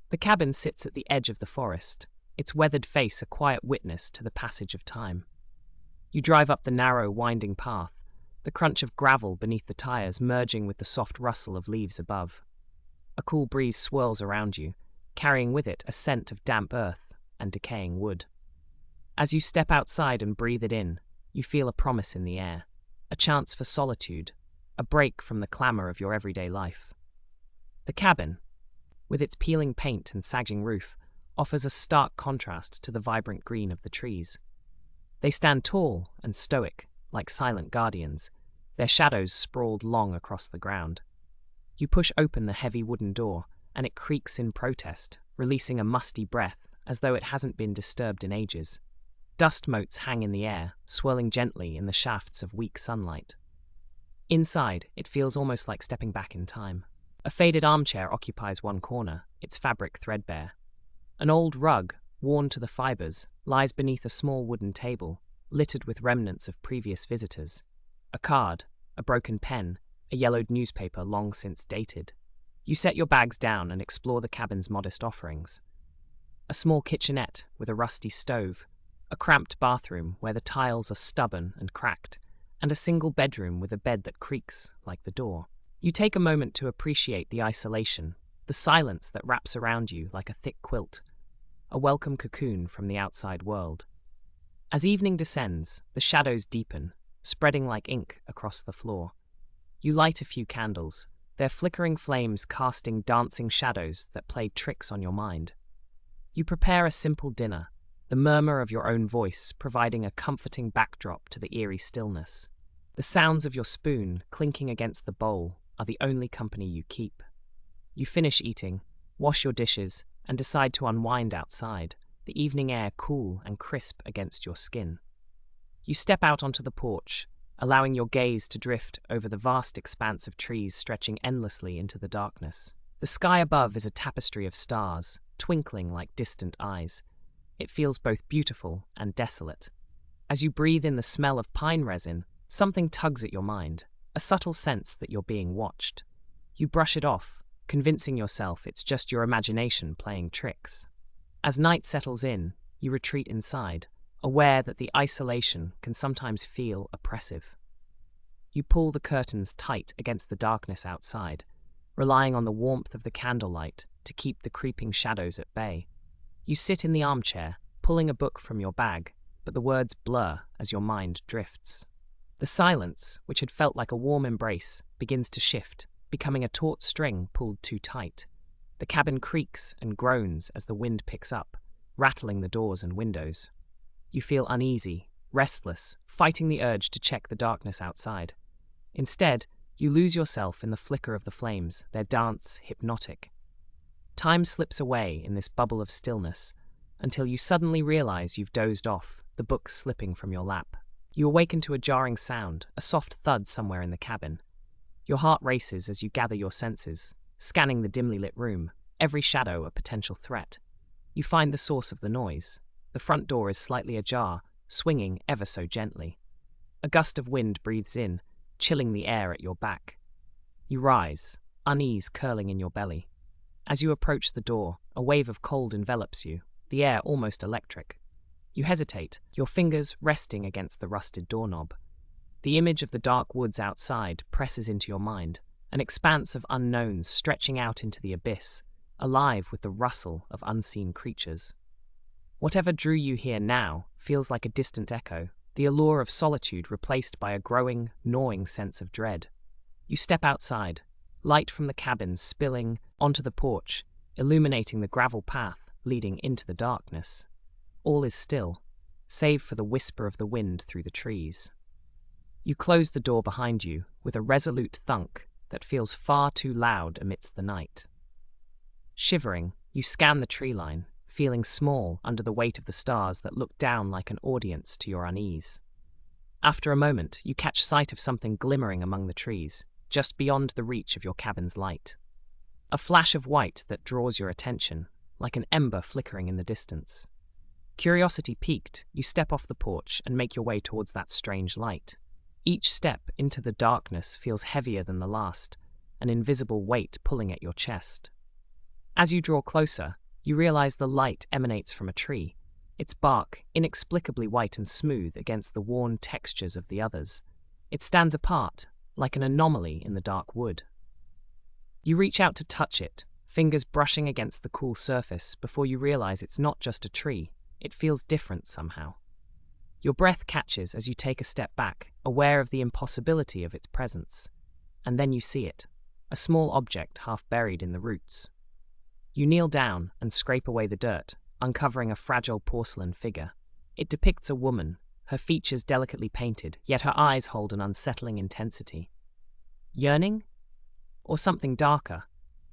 The cabin sits at the edge of the forest, its weathered face a quiet witness to the passage of time. You drive up the narrow, winding path, the crunch of gravel beneath the tires merging with the soft rustle of leaves above. A cool breeze swirls around you, carrying with it a scent of damp earth and decaying wood. As you step outside and breathe it in, you feel a promise in the air, a chance for solitude, a break from the clamor of your everyday life. The cabin, with its peeling paint and sagging roof, offers a stark contrast to the vibrant green of the trees. They stand tall and stoic, like silent guardians, their shadows sprawled long across the ground. You push open the heavy wooden door, and it creaks in protest, releasing a musty breath as though it hasn't been disturbed in ages. Dust motes hang in the air, swirling gently in the shafts of weak sunlight. Inside, it feels almost like stepping back in time. A faded armchair occupies one corner, its fabric threadbare. An old rug, worn to the fibers, lies beneath a small wooden table, littered with remnants of previous visitors. A card, a broken pen, a yellowed newspaper long since dated. You set your bags down and explore the cabin's modest offerings. A small kitchenette with a rusty stove, a cramped bathroom where the tiles are stubborn and cracked, and a single bedroom with a bed that creaks like the door. You take a moment to appreciate the isolation, the silence that wraps around you like a thick quilt, a welcome cocoon from the outside world. As evening descends, the shadows deepen, spreading like ink across the floor. You light a few candles, their flickering flames casting dancing shadows that play tricks on your mind. You prepare a simple dinner, the murmur of your own voice providing a comforting backdrop to the eerie stillness. The sounds of your spoon clinking against the bowl are the only company you keep. You finish eating, wash your dishes, and decide to unwind outside, the evening air cool and crisp against your skin. You step out onto the porch, allowing your gaze to drift over the vast expanse of trees stretching endlessly into the darkness. The sky above is a tapestry of stars, twinkling like distant eyes. It feels both beautiful and desolate. As you breathe in the smell of pine resin, something tugs at your mind, a subtle sense that you're being watched. You brush it off, convincing yourself it's just your imagination playing tricks. As night settles in, you retreat inside, aware that the isolation can sometimes feel oppressive. You pull the curtains tight against the darkness outside, relying on the warmth of the candlelight to keep the creeping shadows at bay. You sit in the armchair, pulling a book from your bag, but the words blur as your mind drifts. The silence, which had felt like a warm embrace, begins to shift, becoming a taut string pulled too tight. The cabin creaks and groans as the wind picks up, rattling the doors and windows. You feel uneasy, restless, fighting the urge to check the darkness outside. Instead, you lose yourself in the flicker of the flames, their dance hypnotic. Time slips away in this bubble of stillness, until you suddenly realize you've dozed off, the book slipping from your lap. You awaken to a jarring sound, a soft thud somewhere in the cabin. Your heart races as you gather your senses, scanning the dimly lit room, every shadow a potential threat. You find the source of the noise. The front door is slightly ajar, swinging ever so gently. A gust of wind breathes in, chilling the air at your back. You rise, unease curling in your belly. As you approach the door, a wave of cold envelops you, the air almost electric. You hesitate, your fingers resting against the rusted doorknob. The image of the dark woods outside presses into your mind, an expanse of unknowns stretching out into the abyss, alive with the rustle of unseen creatures. Whatever drew you here now feels like a distant echo, the allure of solitude replaced by a growing, gnawing sense of dread. You step outside, light from the cabin spilling onto the porch, illuminating the gravel path leading into the darkness. All is still, save for the whisper of the wind through the trees. You close the door behind you with a resolute thunk that feels far too loud amidst the night. Shivering, you scan the tree line, feeling small under the weight of the stars that look down like an audience to your unease. After a moment, you catch sight of something glimmering among the trees, just beyond the reach of your cabin's light. A flash of white that draws your attention, like an ember flickering in the distance. Curiosity piqued, you step off the porch and make your way towards that strange light. Each step into the darkness feels heavier than the last, an invisible weight pulling at your chest. As you draw closer, you realize the light emanates from a tree, its bark inexplicably white and smooth against the worn textures of the others. It stands apart, like an anomaly in the dark wood. You reach out to touch it, fingers brushing against the cool surface before you realize it's not just a tree, it feels different somehow. Your breath catches as you take a step back, aware of the impossibility of its presence. And then you see it, a small object half buried in the roots. You kneel down and scrape away the dirt, uncovering a fragile porcelain figure. It depicts a woman, her features delicately painted, yet her eyes hold an unsettling intensity. Yearning? Or something darker?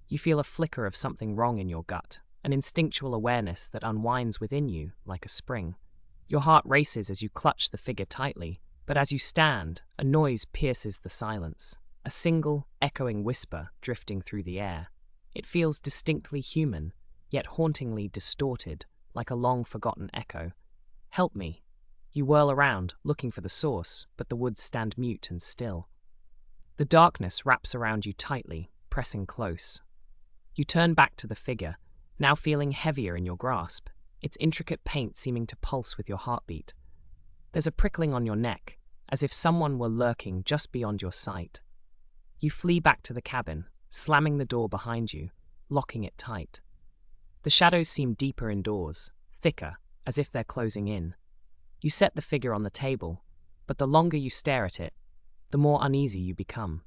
You feel a flicker of something wrong in your gut, an instinctual awareness that unwinds within you like a spring. Your heart races as you clutch the figure tightly, but as you stand, a noise pierces the silence, a single, echoing whisper drifting through the air. It feels distinctly human, yet hauntingly distorted, like a long-forgotten echo. Help me. You whirl around, looking for the source, but the woods stand mute and still. The darkness wraps around you tightly, pressing close. You turn back to the figure, now feeling heavier in your grasp, its intricate paint seeming to pulse with your heartbeat. There's a prickling on your neck, as if someone were lurking just beyond your sight. You flee back to the cabin, slamming the door behind you, locking it tight. The shadows seem deeper indoors, thicker, as if they're closing in. You set the figure on the table, but the longer you stare at it, the more uneasy you become.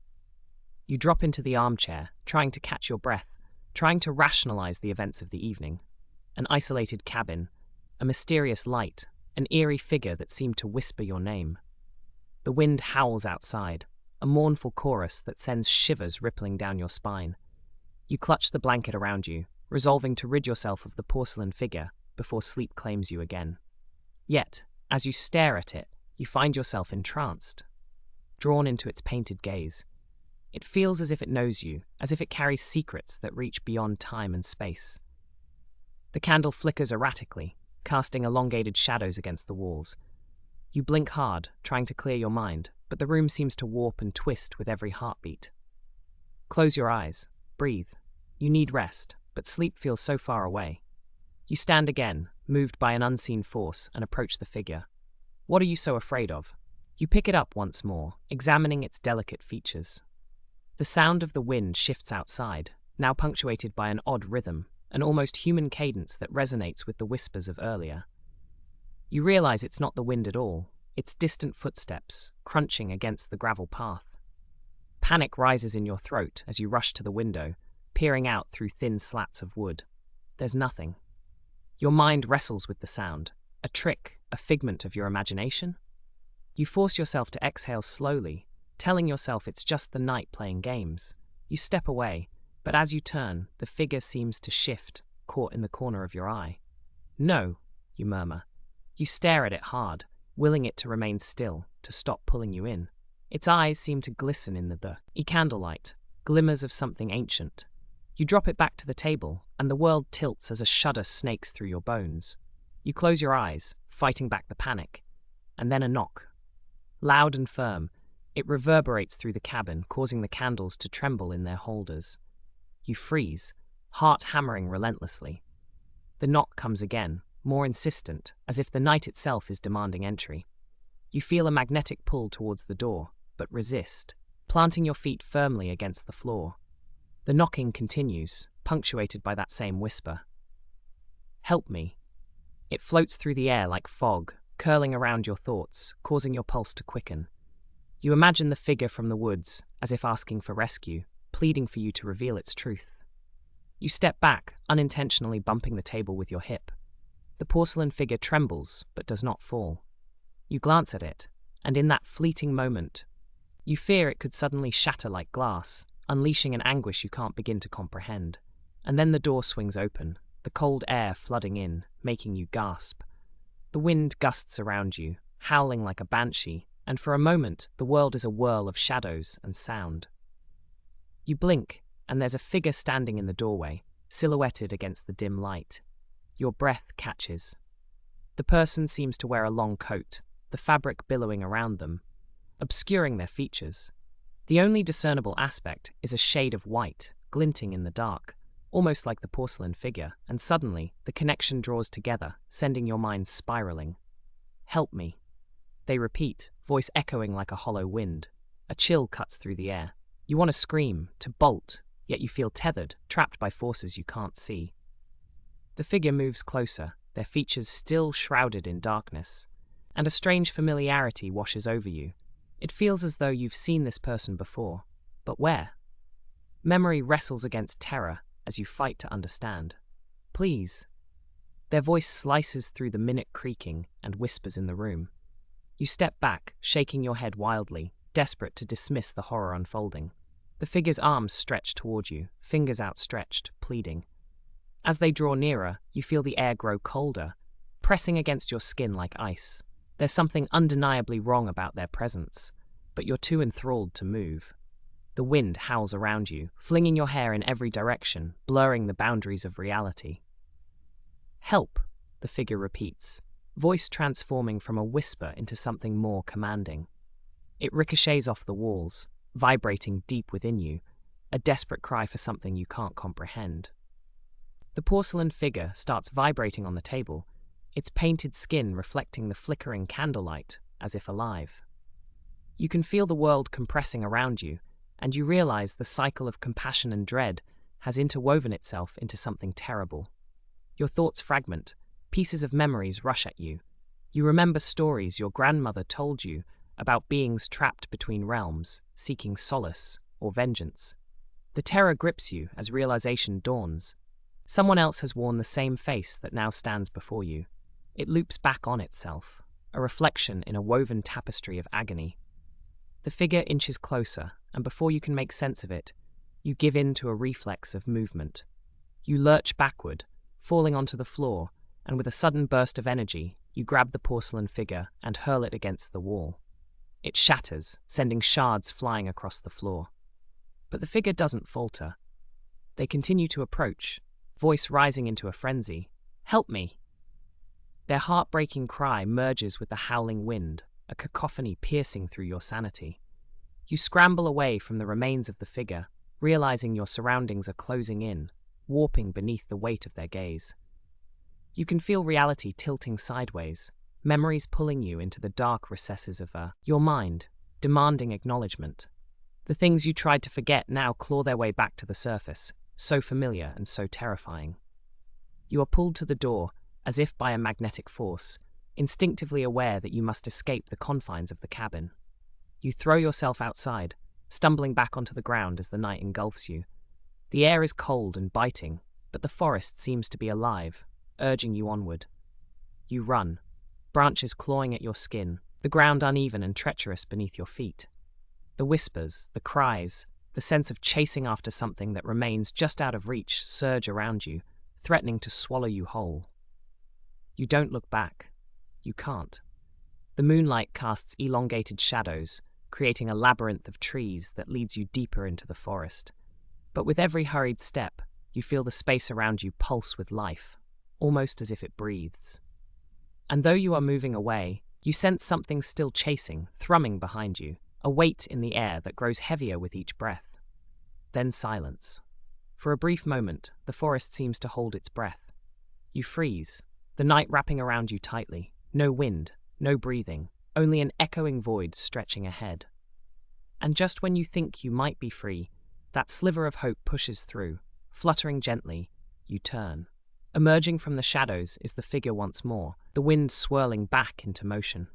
You drop into the armchair, trying to catch your breath, trying to rationalize the events of the evening. An isolated cabin, a mysterious light, an eerie figure that seemed to whisper your name. The wind howls outside, a mournful chorus that sends shivers rippling down your spine. You clutch the blanket around you, resolving to rid yourself of the porcelain figure before sleep claims you again. Yet, as you stare at it, you find yourself entranced, drawn into its painted gaze. It feels as if it knows you, as if it carries secrets that reach beyond time and space. The candle flickers erratically, casting elongated shadows against the walls. You blink hard, trying to clear your mind, but the room seems to warp and twist with every heartbeat. Close your eyes, breathe. You need rest, but sleep feels so far away. You stand again, moved by an unseen force, and approach the figure. What are you so afraid of? You pick it up once more, examining its delicate features. The sound of the wind shifts outside, now punctuated by an odd rhythm, an almost human cadence that resonates with the whispers of earlier. You realize it's not the wind at all, it's distant footsteps, crunching against the gravel path. Panic rises in your throat as you rush to the window, peering out through thin slats of wood. There's nothing. Your mind wrestles with the sound. A trick, a figment of your imagination? You force yourself to exhale slowly, telling yourself it's just the night playing games. You step away, but as you turn, the figure seems to shift, caught in the corner of your eye. No, you murmur. You stare at it hard, willing it to remain still, to stop pulling you in. Its eyes seem to glisten in the candlelight, glimmers of something ancient. You drop it back to the table, and the world tilts as a shudder snakes through your bones. You close your eyes, fighting back the panic. And then a knock. Loud and firm, it reverberates through the cabin, causing the candles to tremble in their holders. You freeze, heart hammering relentlessly. The knock comes again, more insistent, as if the night itself is demanding entry. You feel a magnetic pull towards the door, but resist, planting your feet firmly against the floor. The knocking continues, punctuated by that same whisper. Help me. It floats through the air like fog, curling around your thoughts, causing your pulse to quicken. You imagine the figure from the woods, as if asking for rescue, pleading for you to reveal its truth. You step back, unintentionally bumping the table with your hip. The porcelain figure trembles, but does not fall. You glance at it, and in that fleeting moment, you fear it could suddenly shatter like glass, unleashing an anguish you can't begin to comprehend. And then the door swings open, the cold air flooding in, making you gasp. The wind gusts around you, howling like a banshee, and for a moment the world is a whirl of shadows and sound. You blink, and there's a figure standing in the doorway, silhouetted against the dim light. Your breath catches. The person seems to wear a long coat, the fabric billowing around them, obscuring their features. The only discernible aspect is a shade of white, glinting in the dark. almost like the porcelain figure, and suddenly the connection draws together, sending your mind spiraling. Help me. They repeat, voice echoing like a hollow wind. A chill cuts through the air. You want to scream, to bolt, yet you feel tethered, trapped by forces you can't see. The figure moves closer, their features still shrouded in darkness, and a strange familiarity washes over you. It feels as though you've seen this person before. But where? Memory wrestles against terror as you fight to understand. Please. Their voice slices through the minute creaking and whispers in the room. You step back, shaking your head wildly, desperate to dismiss the horror unfolding. The figure's arms stretch toward you, fingers outstretched, pleading. As they draw nearer, you feel the air grow colder, pressing against your skin like ice. There's something undeniably wrong about their presence, but you're too enthralled to move. The wind howls around you, flinging your hair in every direction, blurring the boundaries of reality. Help, the figure repeats, voice transforming from a whisper into something more commanding. It ricochets off the walls, vibrating deep within you, a desperate cry for something you can't comprehend. The porcelain figure starts vibrating on the table, its painted skin reflecting the flickering candlelight, as if alive. You can feel the world compressing around you, and you realize the cycle of compassion and dread has interwoven itself into something terrible. Your thoughts fragment, pieces of memories rush at you. You remember stories your grandmother told you about beings trapped between realms, seeking solace or vengeance. The terror grips you as realization dawns. Someone else has worn the same face that now stands before you. It loops back on itself, a reflection in a woven tapestry of agony. The figure inches closer, and before you can make sense of it, you give in to a reflex of movement. You lurch backward, falling onto the floor, and with a sudden burst of energy, you grab the porcelain figure and hurl it against the wall. It shatters, sending shards flying across the floor. But the figure doesn't falter. They continue to approach, voice rising into a frenzy. Help me! Their heartbreaking cry merges with the howling wind, a cacophony piercing through your sanity. You scramble away from the remains of the figure, realizing your surroundings are closing in, warping beneath the weight of their gaze. You can feel reality tilting sideways, memories pulling you into the dark recesses of your mind, demanding acknowledgement. The things you tried to forget now claw their way back to the surface, so familiar and so terrifying. You are pulled to the door, as if by a magnetic force, instinctively aware that you must escape the confines of the cabin. You throw yourself outside, stumbling back onto the ground as the night engulfs you. The air is cold and biting, but the forest seems to be alive, urging you onward. You run, branches clawing at your skin, the ground uneven and treacherous beneath your feet. The whispers, the cries, the sense of chasing after something that remains just out of reach surge around you, threatening to swallow you whole. You don't look back. You can't. The moonlight casts elongated shadows, creating a labyrinth of trees that leads you deeper into the forest. But with every hurried step, you feel the space around you pulse with life, almost as if it breathes. And though you are moving away, you sense something still chasing, thrumming behind you, a weight in the air that grows heavier with each breath. Then silence. For a brief moment, the forest seems to hold its breath. You freeze, the night wrapping around you tightly. No wind, no breathing, only an echoing void stretching ahead. And just when you think you might be free, that sliver of hope pushes through. Fluttering gently, you turn. Emerging from the shadows is the figure once more, the wind swirling back into motion.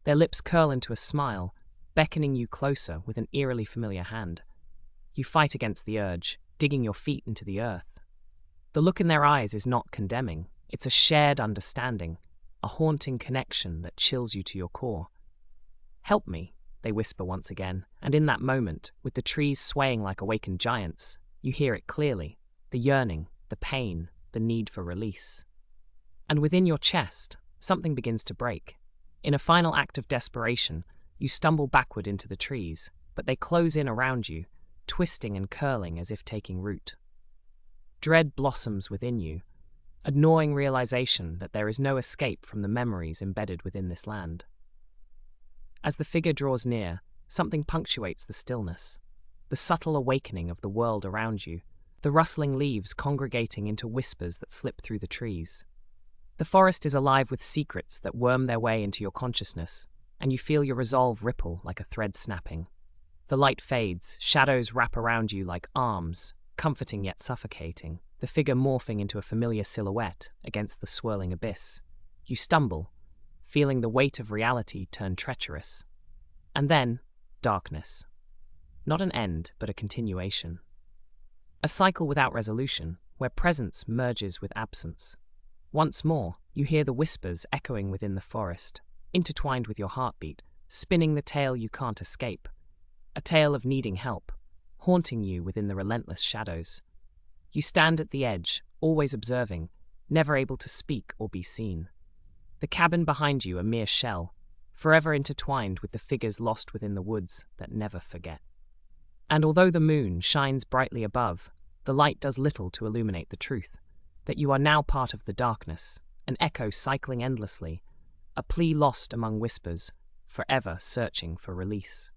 Their lips curl into a smile, beckoning you closer with an eerily familiar hand. You fight against the urge, digging your feet into the earth. The look in their eyes is not condemning, it's a shared understanding, a haunting connection that chills you to your core. Help me, they whisper once again, and in that moment, with the trees swaying like awakened giants, you hear it clearly, the yearning, the pain, the need for release. And within your chest, something begins to break. In a final act of desperation, you stumble backward into the trees, but they close in around you, twisting and curling as if taking root. Dread blossoms within you, a gnawing realization that there is no escape from the memories embedded within this land. As the figure draws near, something punctuates the stillness, the subtle awakening of the world around you, the rustling leaves congregating into whispers that slip through the trees. The forest is alive with secrets that worm their way into your consciousness, and you feel your resolve ripple like a thread snapping. The light fades, shadows wrap around you like arms, comforting yet suffocating, the figure morphing into a familiar silhouette against the swirling abyss. You stumble, feeling the weight of reality turn treacherous. And then, darkness. Not an end, but a continuation. A cycle without resolution, where presence merges with absence. Once more, you hear the whispers echoing within the forest, intertwined with your heartbeat, spinning the tale you can't escape. A tale of needing help, haunting you within the relentless shadows. You stand at the edge, always observing, never able to speak or be seen. The cabin behind you a mere shell, forever intertwined with the figures lost within the woods that never forget. And although the moon shines brightly above, the light does little to illuminate the truth, that you are now part of the darkness, an echo cycling endlessly, a plea lost among whispers, forever searching for release.